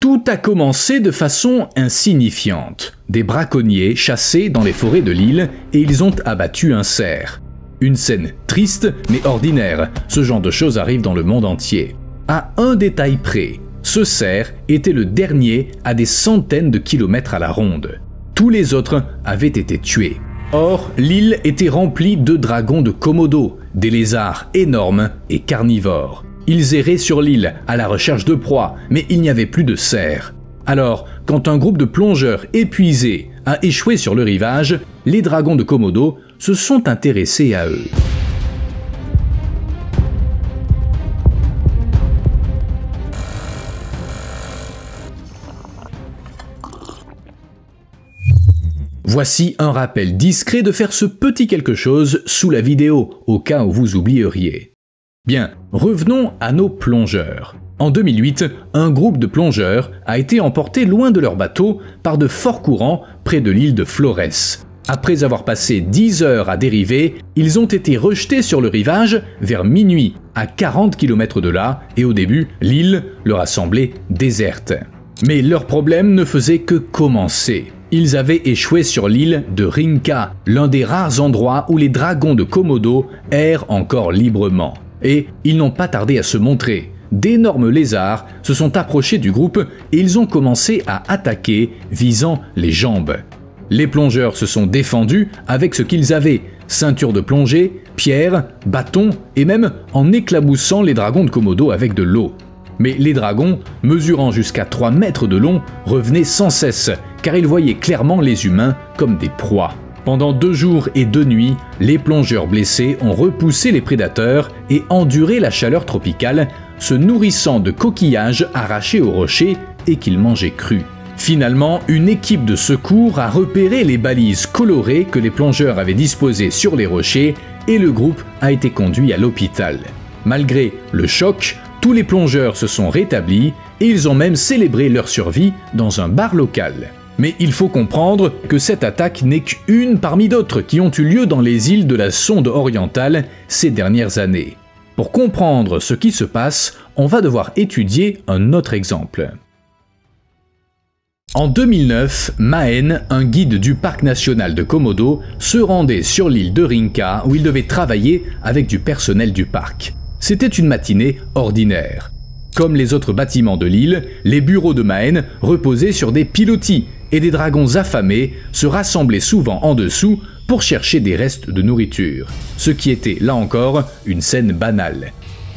Tout a commencé de façon insignifiante. Des braconniers chassaient dans les forêts de l'île et ils ont abattu un cerf. Une scène triste mais ordinaire, ce genre de choses arrive dans le monde entier. À un détail près, ce cerf était le dernier à des centaines de kilomètres à la ronde. Tous les autres avaient été tués. Or, l'île était remplie de dragons de Komodo, des lézards énormes et carnivores. Ils erraient sur l'île à la recherche de proies, mais il n'y avait plus de cerfs. Alors, quand un groupe de plongeurs épuisés a échoué sur le rivage, les dragons de Komodo se sont intéressés à eux. Voici un rappel discret de faire ce petit quelque chose sous la vidéo, au cas où vous oublieriez. Bien, revenons à nos plongeurs. En 2008, un groupe de plongeurs a été emporté loin de leur bateau par de forts courants près de l'île de Flores. Après avoir passé 10 heures à dériver, ils ont été rejetés sur le rivage vers minuit, à 40 km de là, et au début, l'île leur a semblé déserte. Mais leur problème ne faisait que commencer. Ils avaient échoué sur l'île de Rinca, l'un des rares endroits où les dragons de Komodo errent encore librement. Et ils n'ont pas tardé à se montrer. D'énormes lézards se sont approchés du groupe et ils ont commencé à attaquer, visant les jambes. Les plongeurs se sont défendus avec ce qu'ils avaient, ceinture de plongée, pierres, bâtons et même en éclaboussant les dragons de Komodo avec de l'eau. Mais les dragons, mesurant jusqu'à 3 mètres de long, revenaient sans cesse, car ils voyaient clairement les humains comme des proies. Pendant 2 jours et 2 nuits, les plongeurs blessés ont repoussé les prédateurs et enduré la chaleur tropicale, se nourrissant de coquillages arrachés aux rochers et qu'ils mangeaient crus. Finalement, une équipe de secours a repéré les balises colorées que les plongeurs avaient disposées sur les rochers et le groupe a été conduit à l'hôpital. Malgré le choc, tous les plongeurs se sont rétablis et ils ont même célébré leur survie dans un bar local. Mais il faut comprendre que cette attaque n'est qu'une parmi d'autres qui ont eu lieu dans les îles de la Sonde orientale ces dernières années. Pour comprendre ce qui se passe, on va devoir étudier un autre exemple. En 2009, Mahen, un guide du parc national de Komodo, se rendait sur l'île de Rinca où il devait travailler avec du personnel du parc. C'était une matinée ordinaire. Comme les autres bâtiments de l'île, les bureaux de Mahen reposaient sur des pilotis et des dragons affamés se rassemblaient souvent en dessous pour chercher des restes de nourriture. Ce qui était, là encore, une scène banale.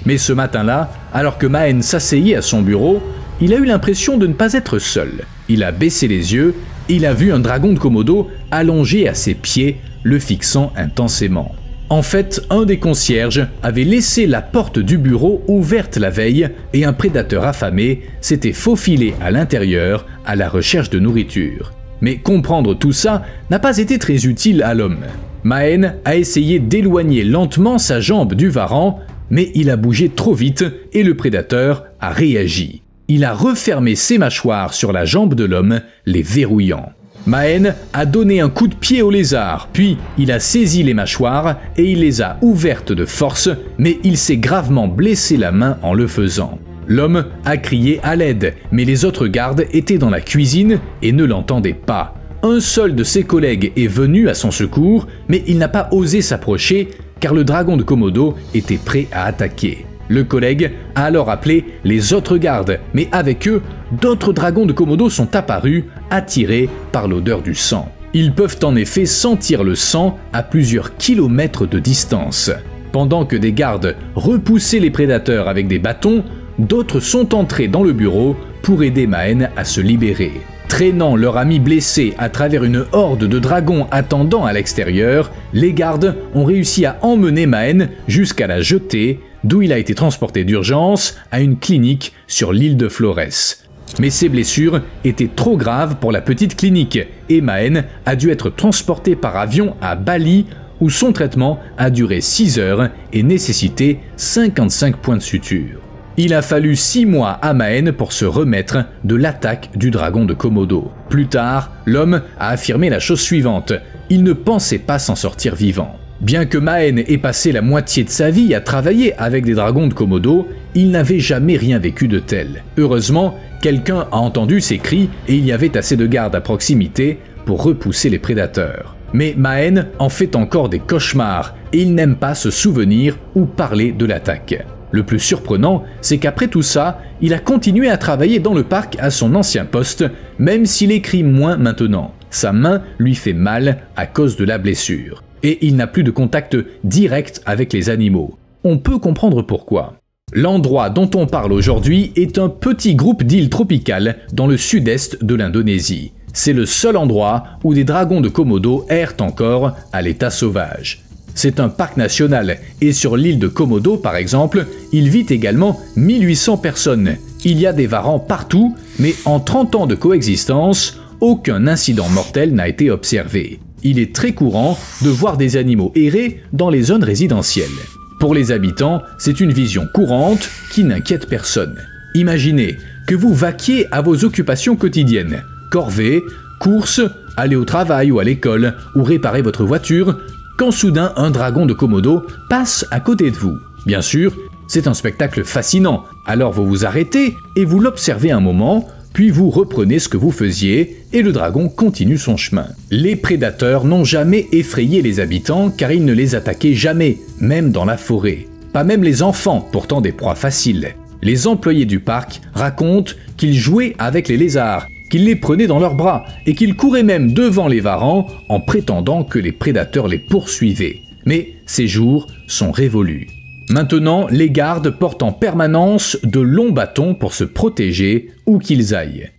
Mais ce matin-là, alors que Mahen s'asseyait à son bureau, il a eu l'impression de ne pas être seul. Il a baissé les yeux et il a vu un dragon de Komodo allongé à ses pieds, le fixant intensément. En fait, un des concierges avait laissé la porte du bureau ouverte la veille et un prédateur affamé s'était faufilé à l'intérieur à la recherche de nourriture. Mais comprendre tout ça n'a pas été très utile à l'homme. Mahen a essayé d'éloigner lentement sa jambe du varan, mais il a bougé trop vite et le prédateur a réagi. Il a refermé ses mâchoires sur la jambe de l'homme, les verrouillant. Mahen a donné un coup de pied au lézard, puis il a saisi les mâchoires et il les a ouvertes de force, mais il s'est gravement blessé la main en le faisant. L'homme a crié à l'aide, mais les autres gardes étaient dans la cuisine et ne l'entendaient pas. Un seul de ses collègues est venu à son secours, mais il n'a pas osé s'approcher car le dragon de Komodo était prêt à attaquer. Le collègue a alors appelé les autres gardes, mais avec eux, d'autres dragons de Komodo sont apparus, attirés par l'odeur du sang. Ils peuvent en effet sentir le sang à plusieurs kilomètres de distance. Pendant que des gardes repoussaient les prédateurs avec des bâtons, d'autres sont entrés dans le bureau pour aider Mahen à se libérer. Traînant leur ami blessé à travers une horde de dragons attendant à l'extérieur, les gardes ont réussi à emmener Mahen jusqu'à la jetée, d'où il a été transporté d'urgence à une clinique sur l'île de Flores. Mais ses blessures étaient trop graves pour la petite clinique et Mahen a dû être transporté par avion à Bali où son traitement a duré 6 heures et nécessité 55 points de suture. Il a fallu 6 mois à Mahen pour se remettre de l'attaque du dragon de Komodo. Plus tard, l'homme a affirmé la chose suivante, il ne pensait pas s'en sortir vivant. Bien que Mahen ait passé la moitié de sa vie à travailler avec des dragons de Komodo, il n'avait jamais rien vécu de tel. Heureusement, quelqu'un a entendu ses cris et il y avait assez de gardes à proximité pour repousser les prédateurs. Mais Mahen en fait encore des cauchemars et il n'aime pas se souvenir ou parler de l'attaque. Le plus surprenant, c'est qu'après tout ça, il a continué à travailler dans le parc à son ancien poste, même s'il écrit moins maintenant. Sa main lui fait mal à cause de la blessure. Et il n'a plus de contact direct avec les animaux. On peut comprendre pourquoi. L'endroit dont on parle aujourd'hui est un petit groupe d'îles tropicales dans le sud-est de l'Indonésie. C'est le seul endroit où des dragons de Komodo errent encore à l'état sauvage. C'est un parc national et sur l'île de Komodo par exemple, il vit également 1800 personnes. Il y a des varans partout, mais en 30 ans de coexistence, aucun incident mortel n'a été observé. Il est très courant de voir des animaux errer dans les zones résidentielles. Pour les habitants, c'est une vision courante qui n'inquiète personne. Imaginez que vous vaquiez à vos occupations quotidiennes, corvée, courses, aller au travail ou à l'école, ou réparer votre voiture, quand soudain un dragon de Komodo passe à côté de vous. Bien sûr, c'est un spectacle fascinant, alors vous vous arrêtez et vous l'observez un moment, puis vous reprenez ce que vous faisiez et le dragon continue son chemin. Les prédateurs n'ont jamais effrayé les habitants car ils ne les attaquaient jamais, même dans la forêt. Pas même les enfants, pourtant des proies faciles. Les employés du parc racontent qu'ils jouaient avec les lézards, qu'ils les prenaient dans leurs bras et qu'ils couraient même devant les varans en prétendant que les prédateurs les poursuivaient. Mais ces jours sont révolus. Maintenant, les gardes portent en permanence de longs bâtons pour se protéger où qu'ils aillent.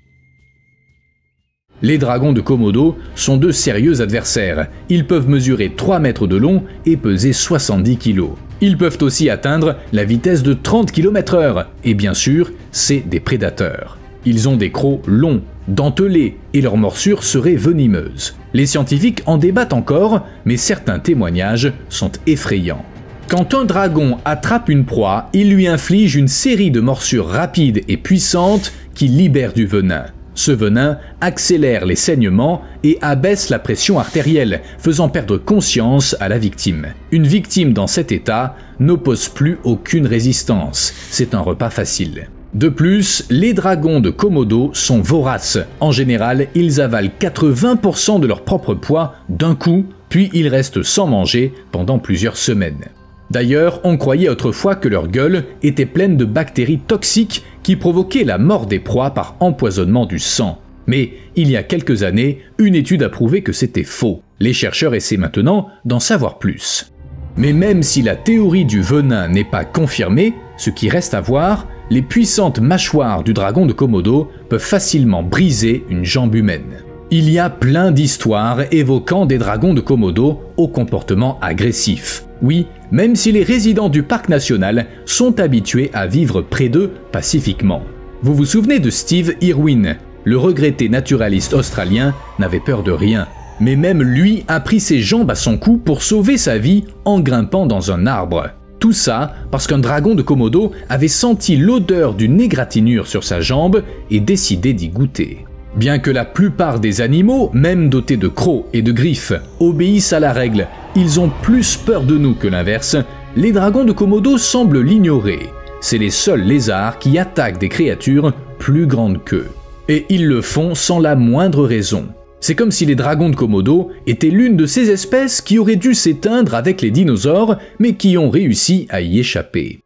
Les dragons de Komodo sont de sérieux adversaires. Ils peuvent mesurer 3 mètres de long et peser 70 kg. Ils peuvent aussi atteindre la vitesse de 30 km/h. Et bien sûr, c'est des prédateurs. Ils ont des crocs longs, dentelés, et leurs morsures seraient venimeuses. Les scientifiques en débattent encore, mais certains témoignages sont effrayants. Quand un dragon attrape une proie, il lui inflige une série de morsures rapides et puissantes qui libèrent du venin. Ce venin accélère les saignements et abaisse la pression artérielle, faisant perdre conscience à la victime. Une victime dans cet état n'oppose plus aucune résistance. C'est un repas facile. De plus, les dragons de Komodo sont voraces. En général, ils avalent 80% de leur propre poids d'un coup, puis ils restent sans manger pendant plusieurs semaines. D'ailleurs, on croyait autrefois que leur gueule était pleine de bactéries toxiques qui provoquaient la mort des proies par empoisonnement du sang. Mais il y a quelques années, une étude a prouvé que c'était faux. Les chercheurs essaient maintenant d'en savoir plus. Mais même si la théorie du venin n'est pas confirmée, ce qui reste à voir, les puissantes mâchoires du dragon de Komodo peuvent facilement briser une jambe humaine. Il y a plein d'histoires évoquant des dragons de Komodo au comportement agressif. Oui, même si les résidents du parc national sont habitués à vivre près d'eux pacifiquement. Vous vous souvenez de Steve Irwin? Le regretté naturaliste australien n'avait peur de rien. Mais même lui a pris ses jambes à son cou pour sauver sa vie en grimpant dans un arbre. Tout ça parce qu'un dragon de Komodo avait senti l'odeur d'une égratignure sur sa jambe et décidé d'y goûter. Bien que la plupart des animaux, même dotés de crocs et de griffes, obéissent à la règle, ils ont plus peur de nous que l'inverse, les dragons de Komodo semblent l'ignorer. C'est les seuls lézards qui attaquent des créatures plus grandes qu'eux. Et ils le font sans la moindre raison. C'est comme si les dragons de Komodo étaient l'une de ces espèces qui auraient dû s'éteindre avec les dinosaures, mais qui ont réussi à y échapper.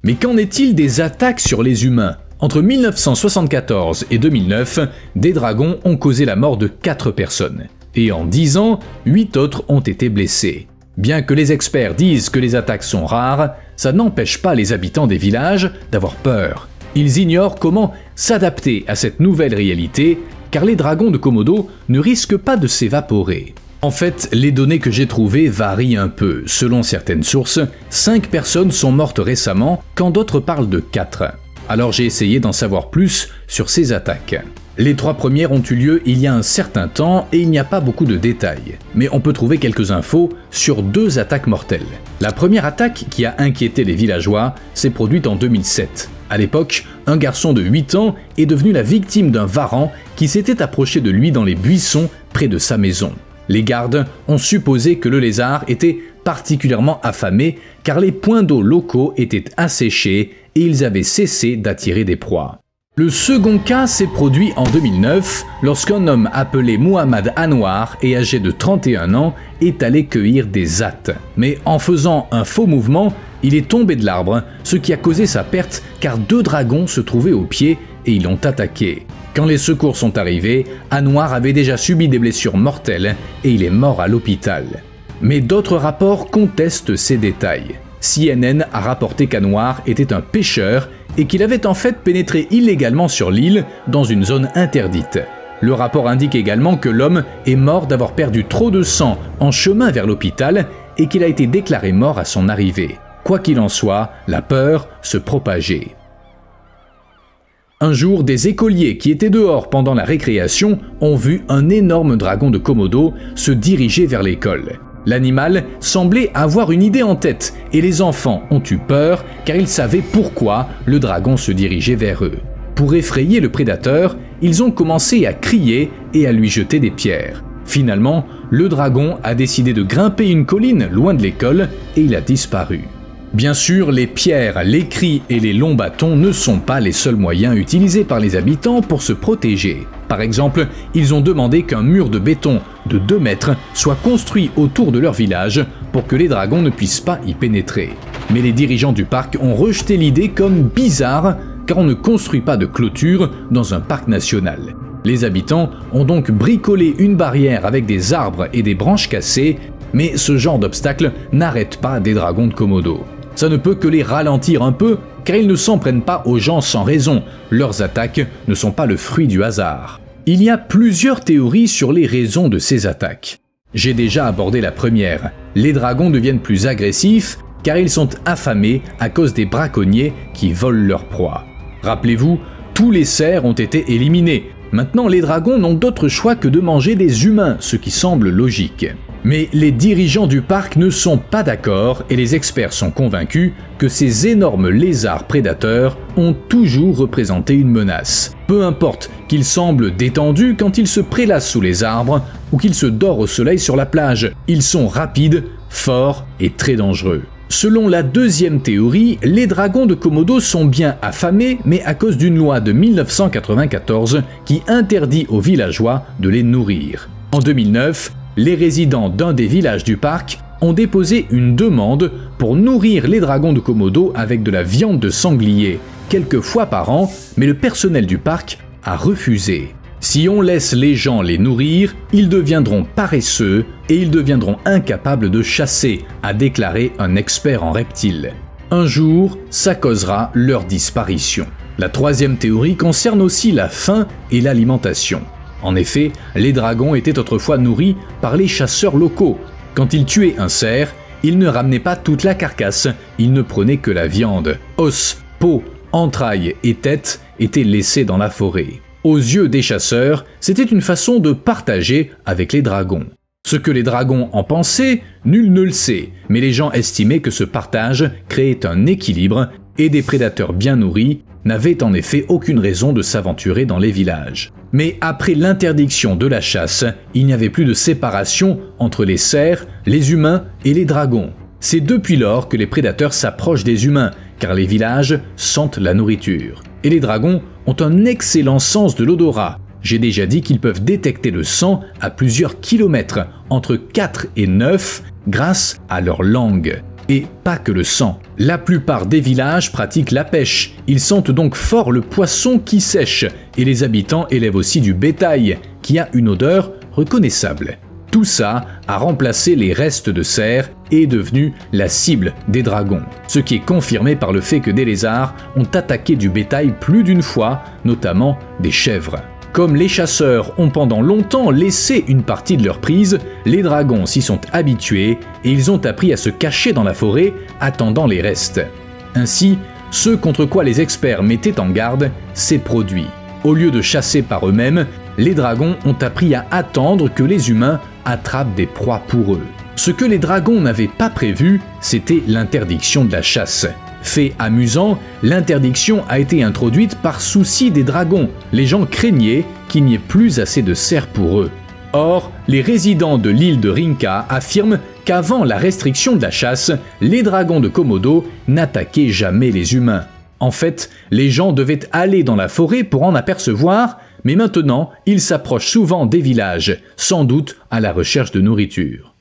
Mais qu'en est-il des attaques sur les humains ? Entre 1974 et 2009, des dragons ont causé la mort de 4 personnes. Et en 10 ans, 8 autres ont été blessés. Bien que les experts disent que les attaques sont rares, ça n'empêche pas les habitants des villages d'avoir peur. Ils ignorent comment s'adapter à cette nouvelle réalité, car les dragons de Komodo ne risquent pas de s'évaporer. En fait, les données que j'ai trouvées varient un peu. Selon certaines sources, 5 personnes sont mortes récemment, quand d'autres parlent de 4. Alors j'ai essayé d'en savoir plus sur ces attaques. Les 3 premières ont eu lieu il y a un certain temps et il n'y a pas beaucoup de détails. Mais on peut trouver quelques infos sur 2 attaques mortelles. La première attaque qui a inquiété les villageois s'est produite en 2007. À l'époque, un garçon de 8 ans est devenu la victime d'un varan qui s'était approché de lui dans les buissons près de sa maison. Les gardes ont supposé que le lézard était particulièrement affamé car les points d'eau locaux étaient asséchés et ils avaient cessé d'attirer des proies. Le second cas s'est produit en 2009 lorsqu'un homme appelé Mohamed Anwar et âgé de 31 ans est allé cueillir des attes. Mais en faisant un faux mouvement, il est tombé de l'arbre, ce qui a causé sa perte car 2 dragons se trouvaient au pied et ils l'ont attaqué. Quand les secours sont arrivés, Anwar avait déjà subi des blessures mortelles et il est mort à l'hôpital. Mais d'autres rapports contestent ces détails. CNN a rapporté qu'Anwar était un pêcheur et qu'il avait en fait pénétré illégalement sur l'île dans une zone interdite. Le rapport indique également que l'homme est mort d'avoir perdu trop de sang en chemin vers l'hôpital et qu'il a été déclaré mort à son arrivée. Quoi qu'il en soit, la peur se propageait. Un jour, des écoliers qui étaient dehors pendant la récréation ont vu un énorme dragon de Komodo se diriger vers l'école. L'animal semblait avoir une idée en tête et les enfants ont eu peur car ils savaient pourquoi le dragon se dirigeait vers eux. Pour effrayer le prédateur, ils ont commencé à crier et à lui jeter des pierres. Finalement, le dragon a décidé de grimper une colline loin de l'école et il a disparu. Bien sûr, les pierres, les cris et les longs bâtons ne sont pas les seuls moyens utilisés par les habitants pour se protéger. Par exemple, ils ont demandé qu'un mur de béton de 2 mètres soit construit autour de leur village pour que les dragons ne puissent pas y pénétrer. Mais les dirigeants du parc ont rejeté l'idée comme bizarre car on ne construit pas de clôture dans un parc national. Les habitants ont donc bricolé une barrière avec des arbres et des branches cassées, mais ce genre d'obstacle n'arrête pas des dragons de Komodo. Ça ne peut que les ralentir un peu, car ils ne s'en prennent pas aux gens sans raison. Leurs attaques ne sont pas le fruit du hasard. Il y a plusieurs théories sur les raisons de ces attaques. J'ai déjà abordé la première. Les dragons deviennent plus agressifs, car ils sont affamés à cause des braconniers qui volent leurs proies. Rappelez-vous, tous les cerfs ont été éliminés. Maintenant, les dragons n'ont d'autre choix que de manger des humains, ce qui semble logique. Mais les dirigeants du parc ne sont pas d'accord et les experts sont convaincus que ces énormes lézards prédateurs ont toujours représenté une menace. Peu importe qu'ils semblent détendus quand ils se prélassent sous les arbres ou qu'ils se dorent au soleil sur la plage, ils sont rapides, forts et très dangereux. Selon la deuxième théorie, les dragons de Komodo sont bien affamés, mais à cause d'une loi de 1994 qui interdit aux villageois de les nourrir. En 2009, les résidents d'un des villages du parc ont déposé une demande pour nourrir les dragons de Komodo avec de la viande de sanglier, quelques fois par an, mais le personnel du parc a refusé. Si on laisse les gens les nourrir, ils deviendront paresseux et ils deviendront incapables de chasser, a déclaré un expert en reptiles. Un jour, ça causera leur disparition. La troisième théorie concerne aussi la faim et l'alimentation. En effet, les dragons étaient autrefois nourris par les chasseurs locaux. Quand ils tuaient un cerf, ils ne ramenaient pas toute la carcasse, ils ne prenaient que la viande. Os, peau, entrailles et tête étaient laissés dans la forêt. Aux yeux des chasseurs, c'était une façon de partager avec les dragons. Ce que les dragons en pensaient, nul ne le sait, mais les gens estimaient que ce partage créait un équilibre et des prédateurs bien nourris n'avaient en effet aucune raison de s'aventurer dans les villages. Mais après l'interdiction de la chasse, il n'y avait plus de séparation entre les cerfs, les humains et les dragons. C'est depuis lors que les prédateurs s'approchent des humains, car les villages sentent la nourriture. Et les dragons ont un excellent sens de l'odorat. J'ai déjà dit qu'ils peuvent détecter le sang à plusieurs kilomètres, entre 4 et 9, grâce à leur langue. Et pas que le sang. La plupart des villages pratiquent la pêche. Ils sentent donc fort le poisson qui sèche. Et les habitants élèvent aussi du bétail, qui a une odeur reconnaissable. Tout ça a remplacé les restes de cerfs et est devenu la cible des dragons. Ce qui est confirmé par le fait que des lézards ont attaqué du bétail plus d'une fois, notamment des chèvres. Comme les chasseurs ont pendant longtemps laissé une partie de leur prise, les dragons s'y sont habitués et ils ont appris à se cacher dans la forêt, attendant les restes. Ainsi, ce contre quoi les experts mettaient en garde s'est produit. Au lieu de chasser par eux-mêmes, les dragons ont appris à attendre que les humains attrapent des proies pour eux. Ce que les dragons n'avaient pas prévu, c'était l'interdiction de la chasse. Fait amusant, l'interdiction a été introduite par souci des dragons. Les gens craignaient qu'il n'y ait plus assez de cerfs pour eux. Or, les résidents de l'île de Rinca affirment qu'avant la restriction de la chasse, les dragons de Komodo n'attaquaient jamais les humains. En fait, les gens devaient aller dans la forêt pour en apercevoir, mais maintenant, ils s'approchent souvent des villages, sans doute à la recherche de nourriture.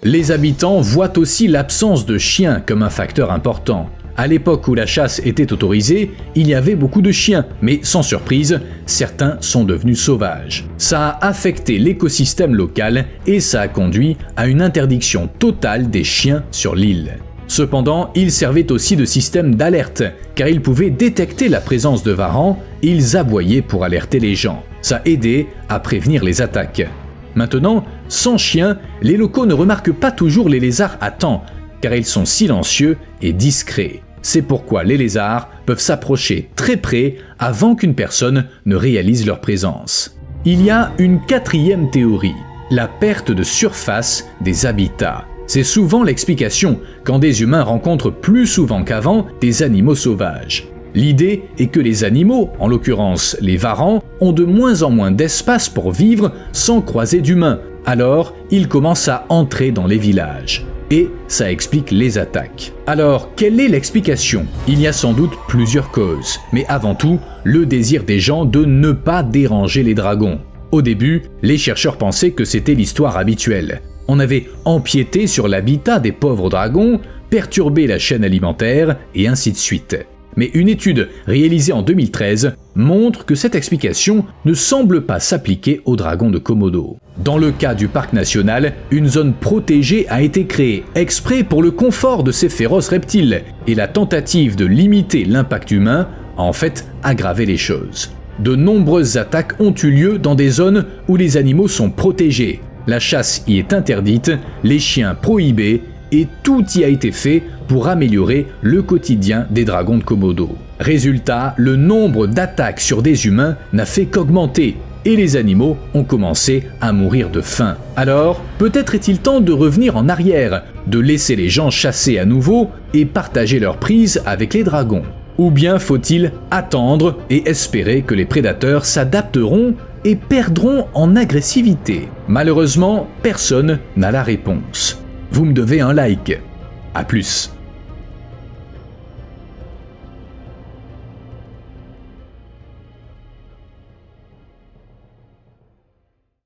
Les habitants voient aussi l'absence de chiens comme un facteur important. À l'époque où la chasse était autorisée, il y avait beaucoup de chiens, mais sans surprise, certains sont devenus sauvages. Ça a affecté l'écosystème local et ça a conduit à une interdiction totale des chiens sur l'île. Cependant, ils servaient aussi de système d'alerte, car ils pouvaient détecter la présence de varans et ils aboyaient pour alerter les gens. Ça aidait à prévenir les attaques. Maintenant, sans chiens, les locaux ne remarquent pas toujours les lézards à temps, car ils sont silencieux et discrets. C'est pourquoi les lézards peuvent s'approcher très près avant qu'une personne ne réalise leur présence. Il y a une quatrième théorie, la perte de surface des habitats. C'est souvent l'explication quand des humains rencontrent plus souvent qu'avant des animaux sauvages. L'idée est que les animaux, en l'occurrence les varans, ont de moins en moins d'espace pour vivre sans croiser d'humains. Alors, ils commencent à entrer dans les villages. Et ça explique les attaques. Alors, quelle est l'explication? Il y a sans doute plusieurs causes, mais avant tout, le désir des gens de ne pas déranger les dragons. Au début, les chercheurs pensaient que c'était l'histoire habituelle. On avait empiété sur l'habitat des pauvres dragons, perturbé la chaîne alimentaire, et ainsi de suite. Mais une étude réalisée en 2013 montre que cette explication ne semble pas s'appliquer aux dragons de Komodo. Dans le cas du parc national, une zone protégée a été créée exprès pour le confort de ces féroces reptiles, et la tentative de limiter l'impact humain a en fait aggravé les choses. De nombreuses attaques ont eu lieu dans des zones où les animaux sont protégés. La chasse y est interdite, les chiens prohibés, et tout y a été fait pour améliorer le quotidien des dragons de Komodo. Résultat, le nombre d'attaques sur des humains n'a fait qu'augmenter, et les animaux ont commencé à mourir de faim. Alors, peut-être est-il temps de revenir en arrière, de laisser les gens chasser à nouveau et partager leur prise avec les dragons. Ou bien faut-il attendre et espérer que les prédateurs s'adapteront et perdront en agressivité? Malheureusement, personne n'a la réponse. Vous me devez un like. À plus.